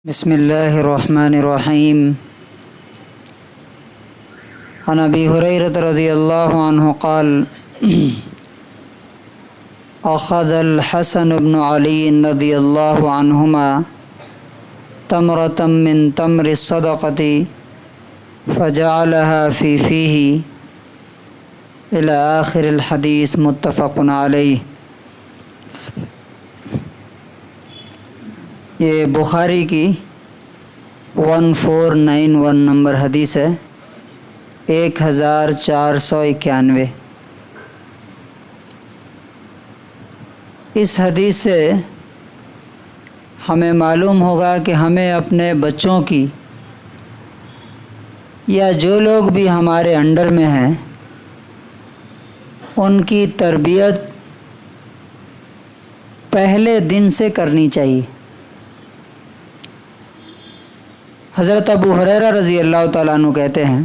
بسم الله الرحمن الرحيم. عن أبي هريرة رضي الله عنه قال أخذ الحسن بن علي رضي الله عنهما تمرة من تمر الصدقة فجعلها في فيه إلى آخر الحديث متفق عليه. یہ بخاری کی 1491 نمبر حدیث ہے، 1491۔ اس حدیث سے ہمیں معلوم ہوگا کہ ہمیں اپنے بچوں کی یا جو لوگ بھی ہمارے انڈر میں ہیں ان کی تربیت پہلے دن سے کرنی چاہیے۔ حضرت ابو ہریرہ رضی اللہ تعالیٰ عنہ کہتے ہیں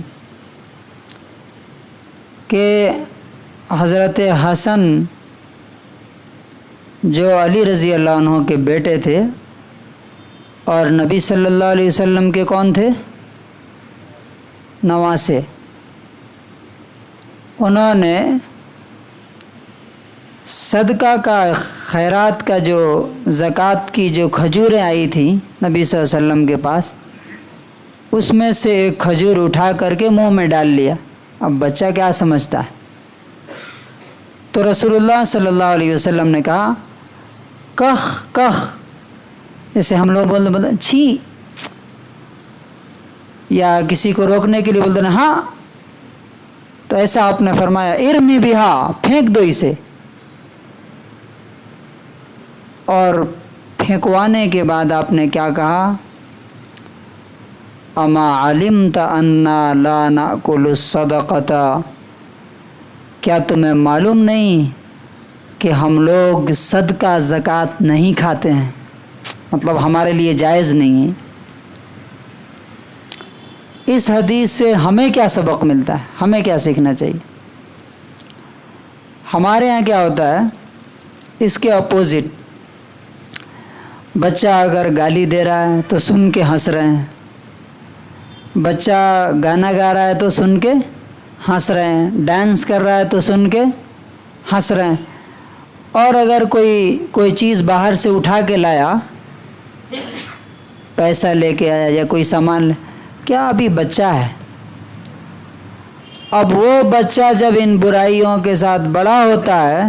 کہ حضرت حسن جو علی رضی اللہ عنہ کے بیٹے تھے اور نبی صلی اللہ علیہ وسلم کے کون تھے؟ نواسے، انہوں نے صدقہ کا، خیرات کا، جو زکوٰۃ کی جو کھجوریں آئی تھیں نبی صلی اللہ علیہ وسلم کے پاس، اس میں سے ایک کھجور اٹھا کر کے منہ میں ڈال لیا۔ اب بچہ کیا سمجھتا ہے؟ تو رسول اللہ صلی اللہ علیہ وسلم نے کہا کخ کخ، جیسے ہم لوگ بولتے چھی، یا کسی کو روکنے کے لیے بولتے ہیں ہاں، تو ایسا آپ نے فرمایا ارمی بہا، پھینک دو اسے۔ اور پھینکوانے کے بعد آپ نے کیا کہا؟ اما علمت انا لا ناکل الصدقۃ، کیا تمہیں معلوم نہیں کہ ہم لوگ صدقہ زکوٰۃ نہیں کھاتے ہیں، مطلب ہمارے لیے جائز نہیں ہے۔ اس حدیث سے ہمیں کیا سبق ملتا ہے، ہمیں کیا سیکھنا چاہیے؟ ہمارے ہاں کیا ہوتا ہے، اس کے اپوزٹ، بچہ اگر گالی دے رہا ہے تو سن کے ہنس رہے ہیں، بچہ گانا گا رہا ہے تو سن کے ہنس رہے ہیں، ڈانس کر رہا ہے تو سن کے ہنس رہے ہیں، اور اگر کوئی چیز باہر سے اٹھا کے لایا، پیسہ لے کے آیا یا کوئی سامان کیا ابھی بچہ ہے۔ اب وہ بچہ جب ان برائیوں کے ساتھ بڑا ہوتا ہے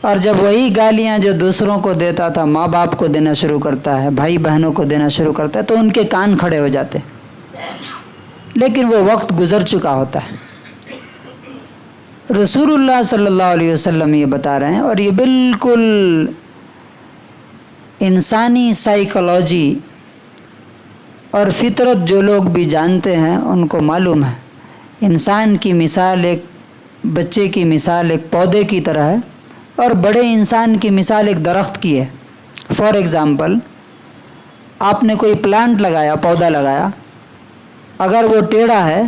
اور جب وہی گالیاں جو دوسروں کو دیتا تھا ماں باپ کو دینا شروع کرتا ہے، بھائی بہنوں کو دینا شروع کرتا ہے، تو ان کے کان کھڑے ہو جاتے، لیکن وہ وقت گزر چکا ہوتا ہے۔ رسول اللہ صلی اللہ علیہ وسلم یہ بتا رہے ہیں، اور یہ بالکل انسانی سائیکالوجی اور فطرت جو لوگ بھی جانتے ہیں ان کو معلوم ہے۔ انسان کی مثال ایک بچے کی مثال ایک پودے کی طرح ہے، اور بڑے انسان کی مثال ایک درخت کی ہے۔ فار ایگزامپل، آپ نے کوئی پلانٹ لگایا، پودا لگایا، اگر وہ ٹیڑھا ہے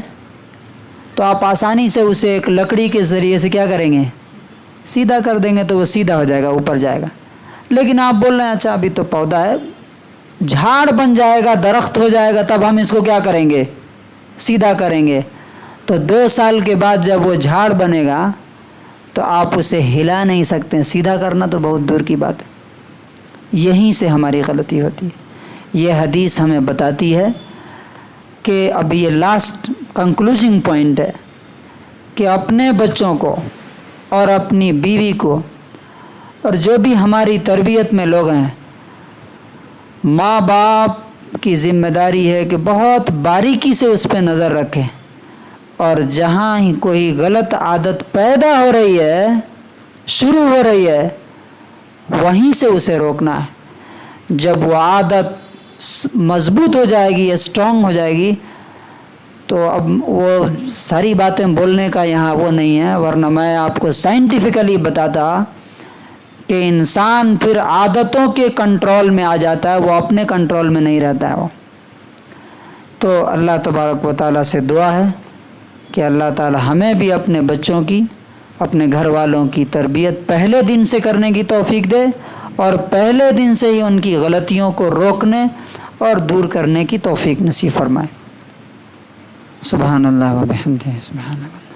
تو آپ آسانی سے اسے ایک لکڑی کے ذریعے سے کیا کریں گے؟ سیدھا کر دیں گے تو وہ سیدھا ہو جائے گا، اوپر جائے گا۔ لیکن آپ بول رہے ہیں اچھا ابھی تو پودا ہے، جھاڑ بن جائے گا، درخت ہو جائے گا، تب ہم اس کو کیا کریں گے؟ سیدھا کریں گے۔ تو 2 سال کے بعد جب وہ جھاڑ بنے گا تو آپ اسے ہلا نہیں سکتے، سیدھا کرنا تو بہت دور کی بات ہے۔ یہیں سے ہماری غلطی ہوتی ہے۔ یہ حدیث ہمیں بتاتی ہے کہ اب یہ لاسٹ کنکلوژنگ پوائنٹ ہے کہ اپنے بچوں کو اور اپنی بیوی کو اور جو بھی ہماری تربیت میں لوگ ہیں، ماں باپ کی ذمہ داری ہے کہ بہت باریکی سے اس پہ نظر رکھیں، اور جہاں ہی کوئی غلط عادت پیدا ہو رہی ہے، شروع ہو رہی ہے، وہیں سے اسے روکنا ہے۔ جب وہ عادت مضبوط ہو جائے گی، اسٹرانگ ہو جائے گی، تو اب وہ ساری باتیں بولنے کا یہاں وہ نہیں ہے، ورنہ میں آپ کو سائنٹیفکلی بتاتا کہ انسان پھر عادتوں کے کنٹرول میں آ جاتا ہے، وہ اپنے کنٹرول میں نہیں رہتا ہے وہ۔ تو اللہ تبارک و تعالیٰ سے دعا ہے کہ اللہ تعالیٰ ہمیں بھی اپنے بچوں کی، اپنے گھر والوں کی تربیت پہلے دن سے کرنے کی توفیق دے، اور پہلے دن سے ہی ان کی غلطیوں کو روکنے اور دور کرنے کی توفیق نصیب فرمائے۔ سبحان اللہ و بحمدہ، سبحان اللہ۔